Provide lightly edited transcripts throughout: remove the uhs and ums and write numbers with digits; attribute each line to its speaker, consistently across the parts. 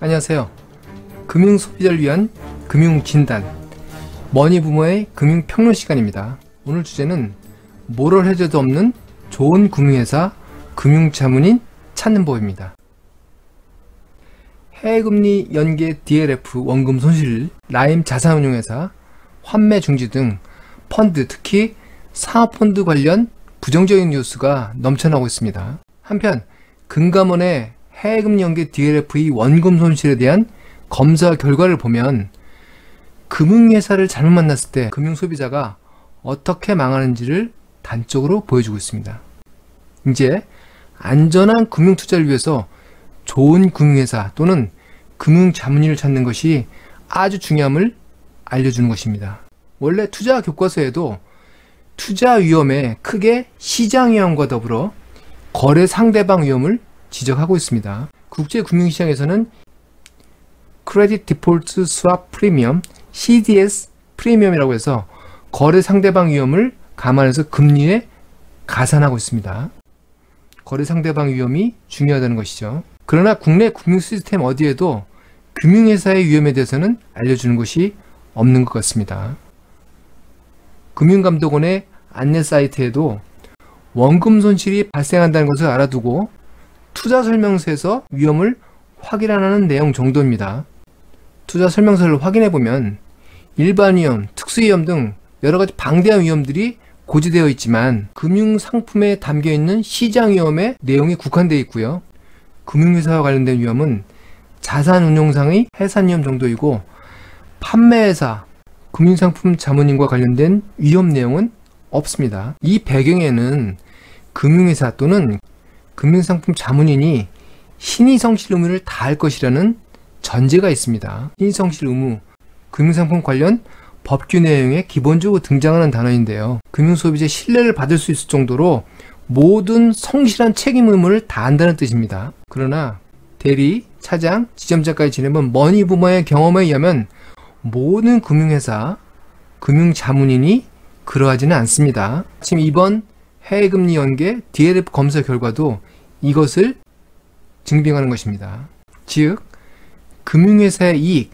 Speaker 1: 안녕하세요. 금융소비자를 위한 금융진단 머니부머의 금융평론 시간입니다. 오늘 주제는 모럴 해저도 없는 좋은 금융회사 금융자문인 찾는 법입니다. 해외금리 연계 DLF 원금 손실, 라임 자산운용회사, 환매 중지 등 펀드, 특히 사모펀드 관련 부정적인 뉴스가 넘쳐나고 있습니다. 한편 금감원의 해외금리 연계 DLF의 원금 손실에 대한 검사 결과를 보면 금융회사를 잘못 만났을 때 금융소비자가 어떻게 망하는지를 단적으로 보여주고 있습니다. 이제 안전한 금융투자를 위해서 좋은 금융회사 또는 금융자문인을 찾는 것이 아주 중요함을 알려주는 것입니다. 원래 투자 교과서에도 투자 위험에 크게 시장 위험과 더불어 거래 상대방 위험을 지적하고 있습니다. 국제금융시장에서는 크레딧 디폴트 스왑 프리미엄 CDS 프리미엄이라고 해서 거래 상대방 위험을 감안해서 금리에 가산하고 있습니다. 거래 상대방 위험이 중요하다는 것이죠. 그러나 국내 금융 시스템 어디에도 금융회사의 위험에 대해서는 알려주는 것이 없는 것 같습니다. 금융감독원의 안내 사이트에도 원금 손실이 발생한다는 것을 알아두고 투자 설명서에서 위험을 확인하는 내용 정도입니다. 투자 설명서를 확인해보면 일반 위험, 특수 위험 등 여러가지 방대한 위험들이 고지되어 있지만 금융상품에 담겨있는 시장 위험의 내용이 국한되어 있고요. 금융회사와 관련된 위험은 자산운용상의 해산 위험 정도이고 판매회사, 금융상품 자문인과 관련된 위험 내용은 없습니다. 이 배경에는 금융회사 또는 금융상품 자문인이 신의성실 의무를 다할 것이라는 전제가 있습니다. 신의성실 의무, 금융상품 관련 법규 내용에 기본적으로 등장하는 단어인데요. 금융소비자의 신뢰를 받을 수 있을 정도로 모든 성실한 책임 의무를 다한다는 뜻입니다. 그러나 대리, 차장, 지점장까지 지내본 머니부머의 경험에 의하면 모든 금융회사, 금융자문인이 그러하지는 않습니다. 지금 이번 해외금리 연계 DLF 검사 결과도 이것을 증빙하는 것입니다. 즉, 금융회사의 이익,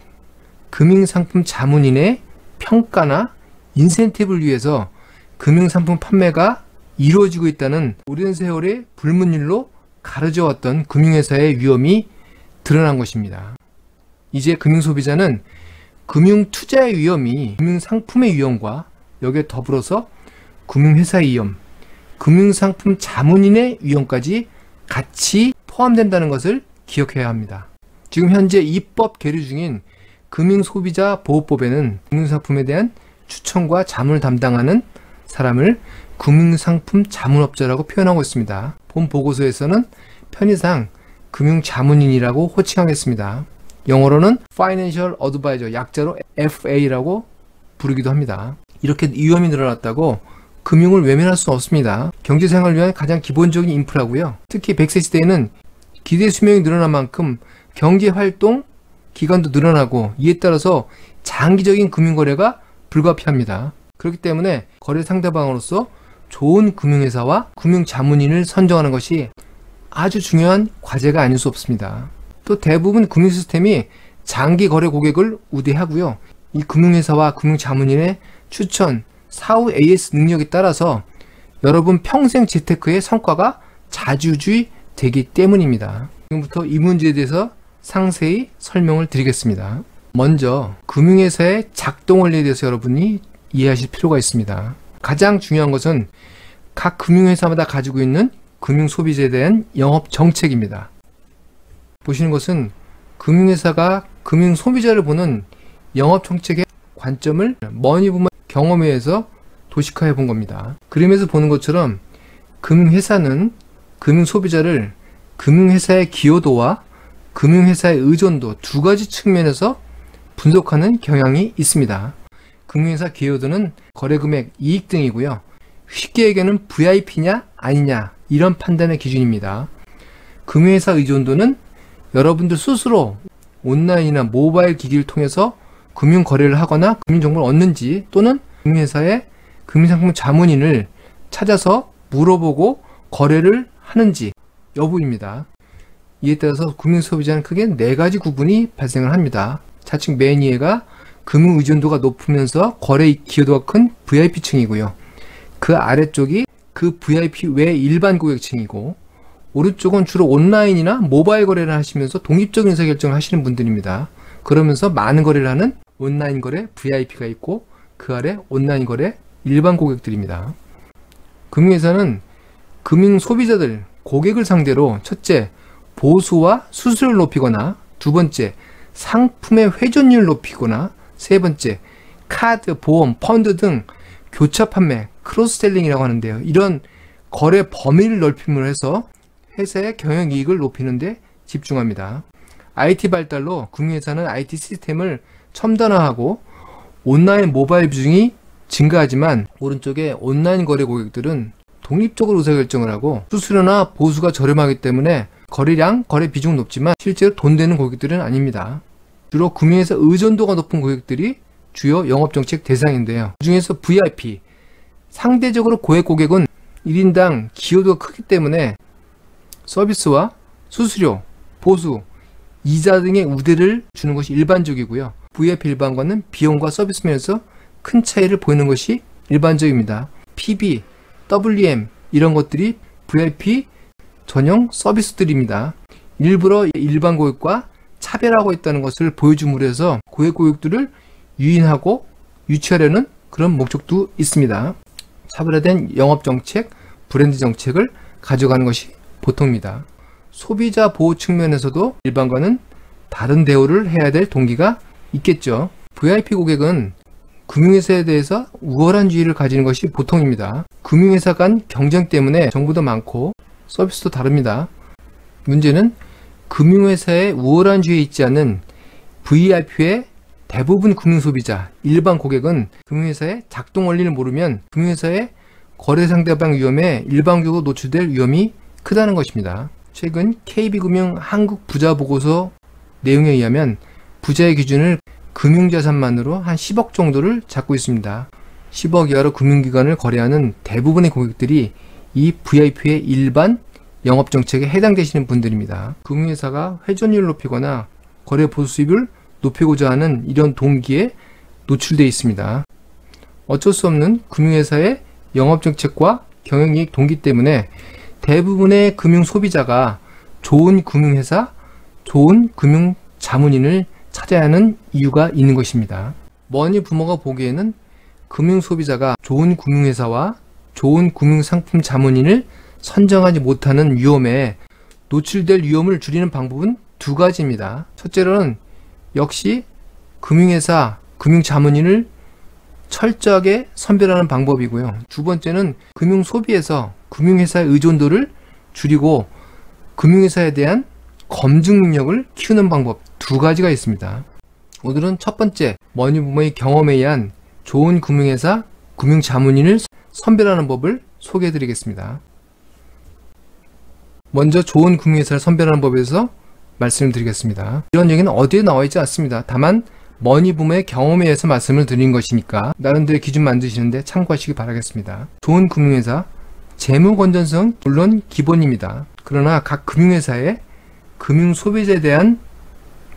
Speaker 1: 금융상품 자문인의 평가나 인센티브를 위해서 금융상품 판매가 이루어지고 있다는 오랜 세월의 불문율로 가려져왔던 금융회사의 위험이 드러난 것입니다. 이제 금융소비자는 금융투자의 위험이 금융상품의 위험과 여기에 더불어서 금융회사의 위험, 금융상품 자문인의 위험까지 같이 포함된다는 것을 기억해야 합니다. 지금 현재 입법 계류 중인 금융소비자보호법에는 금융상품에 대한 추천과 자문을 담당하는 사람을 금융상품 자문업자라고 표현하고 있습니다. 본 보고서에서는 편의상 금융자문인이라고 호칭하겠습니다. 영어로는 Financial Advisor, 약자로 FA라고 부르기도 합니다. 이렇게 위험이 늘어났다고 금융을 외면할 수 없습니다. 경제생활을 위한 가장 기본적인 인프라고요. 특히 100세 시대에는 기대 수명이 늘어난 만큼 경제활동 기간도 늘어나고 이에 따라서 장기적인 금융거래가 불가피합니다. 그렇기 때문에 거래 상대방으로서 좋은 금융회사와 금융자문인을 선정하는 것이 아주 중요한 과제가 아닐 수 없습니다. 또 대부분 금융시스템이 장기 거래 고객을 우대하고요. 이 금융회사와 금융자문인의 추천, 사후 AS 능력에 따라서 여러분 평생 재테크의 성과가 자주주의 되기 때문입니다. 지금부터 이 문제에 대해서 상세히 설명을 드리겠습니다. 먼저 금융회사의 작동 원리에 대해서 여러분이 이해하실 필요가 있습니다. 가장 중요한 것은 각 금융회사마다 가지고 있는 금융소비자에 대한 영업정책입니다. 보시는 것은 금융회사가 금융소비자를 보는 영업정책의 관점을 머니부머 경험에 의해서 도식화해 본 겁니다. 그림에서 보는 것처럼 금융회사는 금융소비자를 금융회사의 기여도와 금융회사의 의존도 두 가지 측면에서 분석하는 경향이 있습니다. 금융회사 기여도는 거래금액, 이익 등이고요. 쉽게 얘기하면 VIP냐 아니냐 이런 판단의 기준입니다. 금융회사 의존도는 여러분들 스스로 온라인이나 모바일 기기를 통해서 금융거래를 하거나 금융정보를 얻는지 또는 금융회사의 금융상품 자문인을 찾아서 물어보고 거래를 하는지 여부입니다. 이에 따라서 금융소비자는 크게 4가지 구분이 발생을 합니다. 차측 맨 위에가 금융 의존도가 높으면서 거래 기여도가 큰 VIP층이고요. 그 아래쪽이 그 VIP 외 일반 고객층이고, 오른쪽은 주로 온라인이나 모바일 거래를 하시면서 독립적인 의사결정을 하시는 분들입니다. 그러면서 많은 거래를 하는 온라인 거래 VIP가 있고, 그 아래 온라인 거래 일반 고객들입니다. 금융회사는 금융 소비자들, 고객을 상대로 첫째, 보수와 수수료를 높이거나, 두 번째, 상품의 회전율을 높이거나, 세 번째, 카드, 보험, 펀드 등 교차 판매, 크로스셀링이라고 하는데요. 이런 거래 범위를 넓힘으로 해서 회사의 경영이익을 높이는 데 집중합니다. IT 발달로 금융회사는 IT 시스템을 첨단화하고 온라인 모바일 비중이 증가하지만, 오른쪽에 온라인 거래 고객들은 독립적으로 의사결정을 하고 수수료나 보수가 저렴하기 때문에 거래량, 거래 비중은 높지만 실제로 돈 되는 고객들은 아닙니다. 주로 금융회사 의존도가 높은 고객들이 주요 영업정책 대상인데요. 그 중에서 VIP, 상대적으로 고액 고객은 1인당 기여도가 크기 때문에 서비스와 수수료, 보수, 이자 등의 우대를 주는 것이 일반적이고요. VIP 일반과는 비용과 서비스 면에서 큰 차이를 보이는 것이 일반적입니다. PB, WM 이런 것들이 VIP 전용 서비스들입니다. 일부러 일반 고객과 차별하고 있다는 것을 보여줌으로 해서 고액 고객들을 유인하고 유치하려는 그런 목적도 있습니다. 차별화된 영업정책, 브랜드 정책을 가져가는 것이 보통입니다. 소비자 보호 측면에서도 일반과는 다른 대우를 해야 될 동기가 있겠죠. VIP 고객은 금융회사에 대해서 우월한 주의를 가지는 것이 보통입니다. 금융회사 간 경쟁 때문에 정보도 많고 서비스도 다릅니다. 문제는 금융회사의 우월한 주의에 있지 않은 VIP의 대부분 금융소비자, 일반 고객은 금융회사의 작동 원리를 모르면 금융회사의 거래 상대방 위험에 일반 고객도 노출될 위험이 크다는 것입니다. 최근 KB금융 한국부자보고서 내용에 의하면 부자의 기준을 금융자산만으로 한 10억 정도를 잡고 있습니다. 10억 이하로 금융기관을 거래하는 대부분의 고객들이 이 VIP의 일반 영업정책에 해당되시는 분들입니다. 금융회사가 회전율을 높이거나 거래 보수 수입을 높이고자 하는 이런 동기에 노출되어 있습니다. 어쩔 수 없는 금융회사의 영업정책과 경영이익 동기 때문에 대부분의 금융소비자가 좋은 금융회사, 좋은 금융자문인을 찾아야 하는 이유가 있는 것입니다. 머니 부모가 보기에는 금융소비자가 좋은 금융회사와 좋은 금융상품 자문인을 선정하지 못하는 위험에 노출될 위험을 줄이는 방법은 두 가지입니다. 첫째로는 역시 금융회사, 금융자문인을 철저하게 선별하는 방법이고요. 두 번째는 금융소비에서 금융회사의 의존도를 줄이고 금융회사에 대한 검증 능력을 키우는 방법 두 가지가 있습니다. 오늘은 첫 번째, 머니부모의 경험에 의한 좋은 금융회사, 금융자문인을 선별하는 법을 소개해 드리겠습니다. 먼저 좋은 금융회사를 선별하는 법에 대해서 말씀을 드리겠습니다. 이런 얘기는 어디에 나와 있지 않습니다. 다만 머니부모의 경험에 의해서 말씀을 드린 것이니까 나름대로 기준 만드시는데 참고하시기 바라겠습니다. 좋은 금융회사, 재무 건전성 물론 기본입니다. 그러나 각 금융회사의 금융소비자에 대한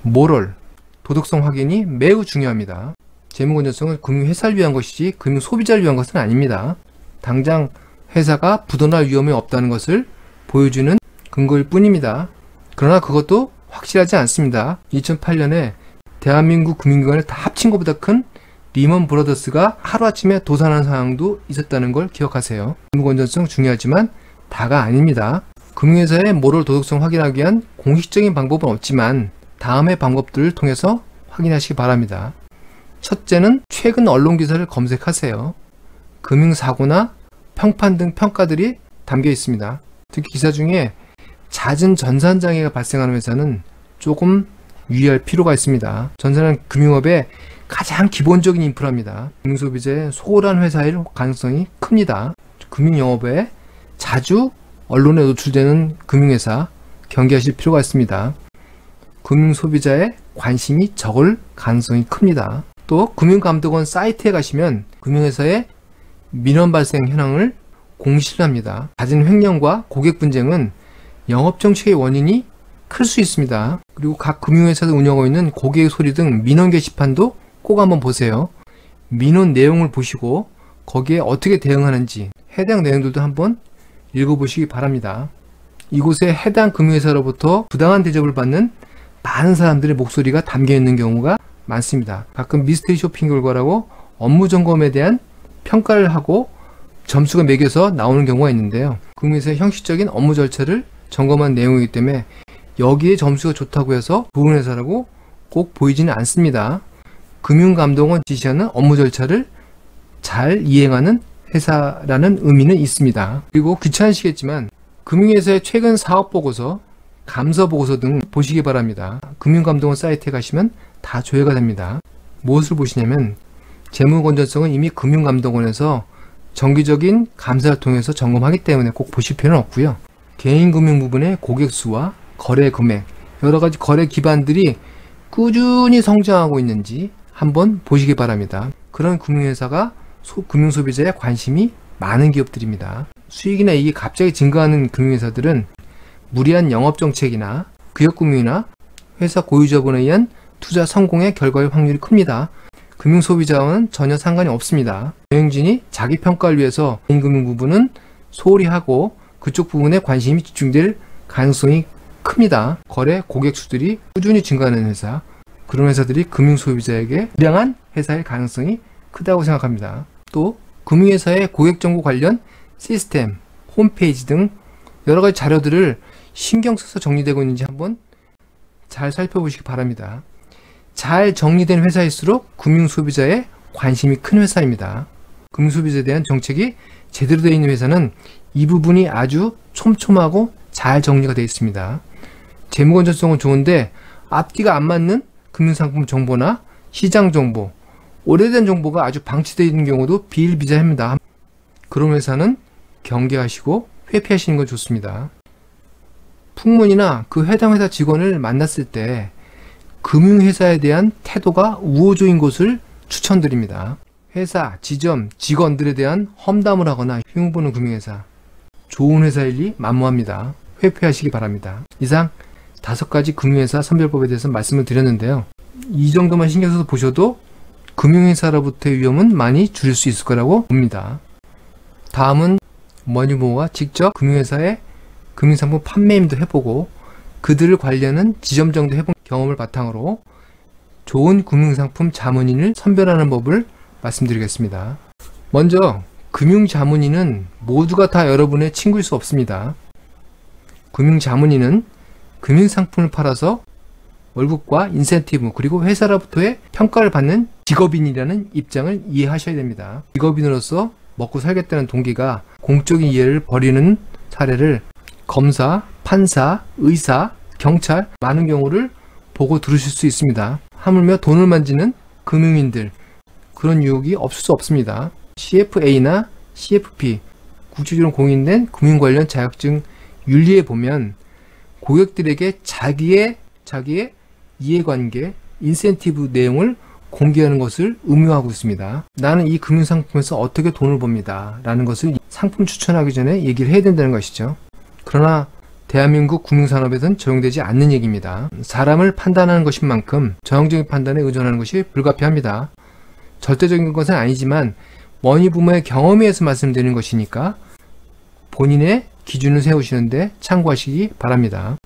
Speaker 1: 모럴, 도덕성 확인이 매우 중요합니다. 재무 건전성은 금융회사를 위한 것이지 금융소비자를 위한 것은 아닙니다. 당장 회사가 부도날 위험이 없다는 것을 보여주는 근거일 뿐입니다. 그러나 그것도 확실하지 않습니다. 2008년에 대한민국 금융기관을 다 합친 것보다 큰 리먼 브러더스가 하루아침에 도산하는 상황도 있었다는 걸 기억하세요. 재무 건전성 중요하지만 다가 아닙니다. 금융회사의 모럴 도덕성 확인하기 위한 공식적인 방법은 없지만 다음의 방법들을 통해서 확인하시기 바랍니다. 첫째는 최근 언론 기사를 검색하세요. 금융사고나 평판 등 평가들이 담겨 있습니다. 특히 기사 중에 잦은 전산장애가 발생하는 회사는 조금 유의할 필요가 있습니다. 전산은 금융업의 가장 기본적인 인프라입니다. 금융소비자의 소홀한 회사일 가능성이 큽니다. 금융영업에 자주 언론에 노출되는 금융회사 경계하실 필요가 있습니다. 금융소비자의 관심이 적을 가능성이 큽니다. 또 금융감독원 사이트에 가시면 금융회사의 민원 발생 현황을 공시를 합니다. 잦은 횡령과 고객 분쟁은 영업정책의 원인이 클 수 있습니다. 그리고 각 금융회사에서 운영하고 있는 고객 소리 등 민원 게시판도 꼭 한번 보세요. 민원 내용을 보시고 거기에 어떻게 대응하는지 해당 내용들도 한번 읽어보시기 바랍니다. 이곳에 해당 금융회사로부터 부당한 대접을 받는 많은 사람들의 목소리가 담겨 있는 경우가 많습니다. 가끔 미스테리 쇼핑 결과라고 업무 점검에 대한 평가를 하고 점수가 매겨서 나오는 경우가 있는데요. 금융회사의 형식적인 업무 절차를 점검한 내용이기 때문에 여기에 점수가 좋다고 해서 좋은 회사라고 꼭 보이지는 않습니다. 금융감독원 지시하는 업무 절차를 잘 이행하는 회사라는 의미는 있습니다. 그리고 귀찮으시겠지만 금융회사의 최근 사업보고서, 감사보고서 등 보시기 바랍니다. 금융감독원 사이트에 가시면 다 조회가 됩니다. 무엇을 보시냐면 재무 건전성은 이미 금융감독원에서 정기적인 감사를 통해서 점검하기 때문에 꼭 보실 필요는 없고요. 개인금융 부분의 고객 수와 거래 금액, 여러가지 거래 기반들이 꾸준히 성장하고 있는지 한번 보시기 바랍니다. 그런 금융회사가 금융소비자의 관심이 많은 기업들입니다. 수익이나 이익이 갑자기 증가하는 금융회사들은 무리한 영업정책이나 구역금융이나 회사 고유자본에 의한 투자 성공의 결과일 확률이 큽니다. 금융소비자와는 전혀 상관이 없습니다. 경영진이 자기 평가를 위해서 개인금융 부분은 소홀히 하고 그쪽 부분에 관심이 집중될 가능성이 큽니다. 거래 고객 수들이 꾸준히 증가하는 회사, 그런 회사들이 금융소비자에게 유량한 회사일 가능성이 크다고 생각합니다. 또 금융회사의 고객정보 관련 시스템, 홈페이지 등 여러가지 자료들을 신경 써서 정리되고 있는지 한번 잘 살펴보시기 바랍니다. 잘 정리된 회사일수록 금융소비자의 관심이 큰 회사입니다. 금융소비자에 대한 정책이 제대로 되어 있는 회사는 이 부분이 아주 촘촘하고 잘 정리가 되어 있습니다. 재무건전성은 좋은데 앞뒤가 안 맞는 금융상품 정보나 시장 정보, 오래된 정보가 아주 방치되어 있는 경우도 비일비재합니다. 그런 회사는 경계하시고 회피하시는 건 좋습니다. 풍문이나 그 해당 회사 직원을 만났을 때 금융회사에 대한 태도가 우호적인 곳을 추천드립니다. 회사, 지점, 직원들에 대한 험담을 하거나 흉보는 금융회사, 좋은 회사일 리 만무합니다. 회피하시기 바랍니다. 이상 5가지 금융회사 선별법에 대해서 말씀을 드렸는데요. 이 정도만 신경 써서 보셔도 금융회사로부터의 위험은 많이 줄일 수 있을 거라고 봅니다. 다음은 머니부모가 직접 금융회사의 금융상품 판매임도 해보고 그들을 관리하는 지점장도 해본 경험을 바탕으로 좋은 금융상품 자문인을 선별하는 법을 말씀드리겠습니다. 먼저 금융자문인은 모두가 다 여러분의 친구일 수 없습니다. 금융자문인은 금융상품을 팔아서 월급과 인센티브 그리고 회사로부터의 평가를 받는 직업인이라는 입장을 이해하셔야 됩니다. 직업인으로서 먹고 살겠다는 동기가 공적인 이해를 버리는 사례를 검사, 판사, 의사, 경찰 많은 경우를 보고 들으실 수 있습니다. 하물며 돈을 만지는 금융인들, 그런 유혹이 없을 수 없습니다. CFA나 CFP, 국제적으로 공인된 금융 관련 자격증 윤리에 보면 고객들에게 자기의 이해관계, 인센티브 내용을 공개하는 것을 의무화하고 있습니다. 나는 이 금융상품에서 어떻게 돈을 법니다 라는 것을 상품 추천하기 전에 얘기를 해야 된다는 것이죠. 그러나 대한민국 금융산업에서는 적용되지 않는 얘기입니다. 사람을 판단하는 것인 만큼 전형적인 판단에 의존하는 것이 불가피합니다. 절대적인 것은 아니지만 머니부모의 경험에 의해서 말씀드리는 것이니까 본인의 기준을 세우시는데 참고하시기 바랍니다.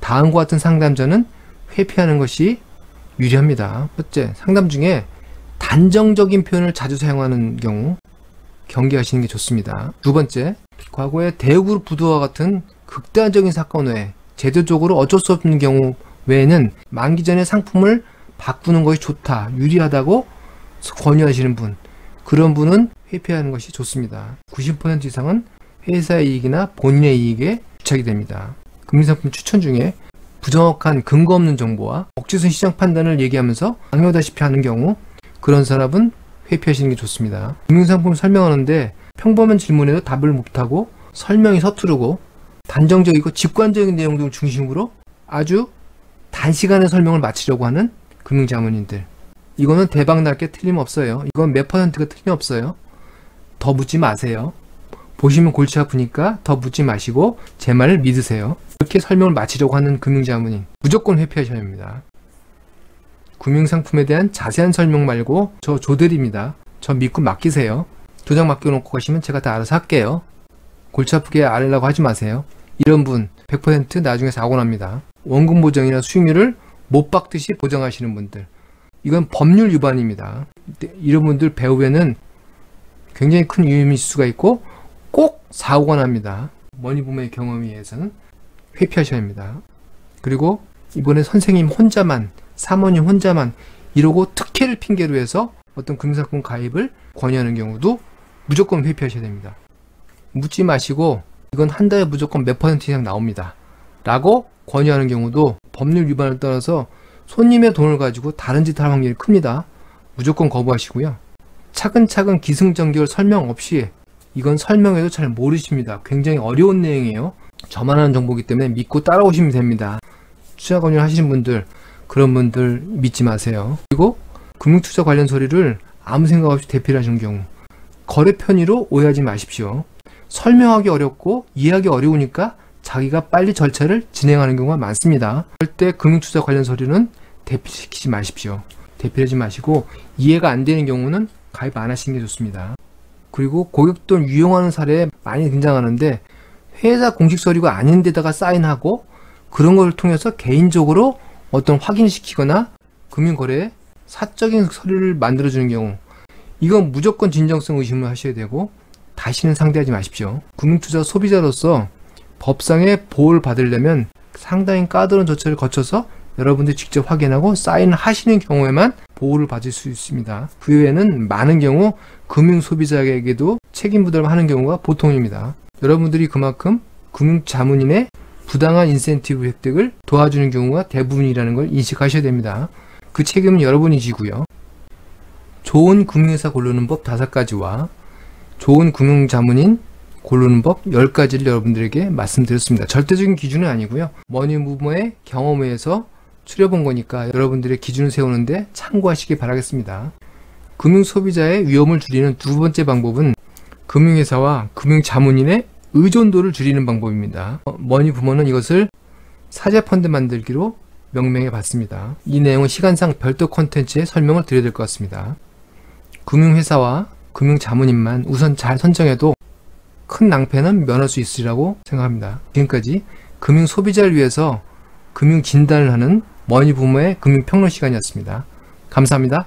Speaker 1: 다음과 같은 상담자는 회피하는 것이 유리합니다. 첫째, 상담 중에 단정적인 표현을 자주 사용하는 경우 경계하시는 게 좋습니다. 두 번째, 과거의 대우그룹 부도와 같은 극단적인 사건 외에 제도적으로 어쩔 수 없는 경우 외에는 만기 전에 상품을 바꾸는 것이 좋다, 유리하다고 권유하시는 분, 그런 분은 회피하는 것이 좋습니다. 90% 이상은 회사의 이익이나 본인의 이익에 부착이 됩니다. 금융상품 추천 중에 부정확한 근거 없는 정보와 억지스러운 시장 판단을 얘기하면서 강요하다시피 하는 경우, 그런 사람은 회피하시는 게 좋습니다. 금융상품을 설명하는데 평범한 질문에도 답을 못하고 설명이 서투르고 단정적이고 직관적인 내용들 중심으로 아주 단시간에 설명을 마치려고 하는 금융자문인들, 이거는 대박 날 게 틀림없어요. 이건 몇 %가 틀림없어요. 더 묻지 마세요. 보시면 골치 아프니까 더 묻지 마시고 제 말을 믿으세요. 이렇게 설명을 마치려고 하는 금융자문인 무조건 회피하셔야 합니다. 금융상품에 대한 자세한 설명 말고 저 조들입니다. 저 믿고 맡기세요. 도장 맡겨놓고 가시면 제가 다 알아서 할게요. 골치 아프게 앓으려고 하지 마세요. 이런 분 100% 나중에 사고 납니다. 원금 보정이나 수익률을 못 박듯이 보정하시는 분들, 이건 법률 위반입니다. 이런 분들 배후에는 굉장히 큰 위험이 있을 수가 있고 꼭 사고가 납니다. 머니부모의 경험에 의해서는 회피하셔야 합니다. 그리고 이번에 선생님 혼자만, 사모님 혼자만 이러고 특혜를 핑계로 해서 어떤 금융상품 가입을 권유하는 경우도 무조건 회피하셔야 됩니다. 묻지 마시고 이건 한 달에 무조건 몇 % 이상 나옵니다 라고 권유하는 경우도 법률 위반을 떠나서 손님의 돈을 가지고 다른 짓 할 확률이 큽니다. 무조건 거부하시고요. 차근차근 기승전결 설명 없이, 이건 설명해도 잘 모르십니다. 굉장히 어려운 내용이에요. 저만 하는 정보이기 때문에 믿고 따라오시면 됩니다. 투자 권유를 하시는 분들, 그런 분들 믿지 마세요. 그리고 금융투자 관련 서류를 아무 생각 없이 대필 하시는 경우, 거래 편의로 오해하지 마십시오. 설명하기 어렵고 이해하기 어려우니까 자기가 빨리 절차를 진행하는 경우가 많습니다. 절대 금융투자 관련 서류는 대필시키지 마십시오. 대필하지 마시고 이해가 안 되는 경우는 가입 안 하시는 게 좋습니다. 그리고 고객돈 유용하는 사례에 많이 등장하는데 회사 공식 서류가 아닌 데다가 사인하고 그런 걸 통해서 개인적으로 어떤 확인시키거나 금융거래에 사적인 서류를 만들어주는 경우, 이건 무조건 진정성 의심을 하셔야 되고 다시는 상대하지 마십시오. 금융투자 소비자로서 법상의 보호를 받으려면 상당히 까다로운 절차를 거쳐서 여러분들이 직접 확인하고 사인을 하시는 경우에만 보호를 받을 수 있습니다. 그 외에는 많은 경우 금융소비자에게도 책임 부담을 하는 경우가 보통입니다. 여러분들이 그만큼 금융자문인의 부당한 인센티브 획득을 도와주는 경우가 대부분이라는 걸 인식하셔야 됩니다. 그 책임은 여러분이 지고요. 좋은 금융회사 고르는 법 5가지와 좋은 금융자문인 고르는 법 10가지를 여러분들에게 말씀드렸습니다. 절대적인 기준은 아니고요. 머니부모의 경험에 의해서 추려본 거니까 여러분들의 기준을 세우는데 참고하시기 바라겠습니다. 금융소비자의 위험을 줄이는 두 번째 방법은 금융회사와 금융자문인의 의존도를 줄이는 방법입니다. 머니부모는 이것을 사제펀드 만들기로 명명해 봤습니다. 이 내용은 시간상 별도 콘텐츠에 설명을 드려야 될 것 같습니다. 금융회사와 금융자문인만 우선 잘 선정해도 큰 낭패는 면할 수 있으리라고 생각합니다. 지금까지 금융소비자를 위해서 금융진단을 하는 머니부모의 금융평론 시간이었습니다. 감사합니다.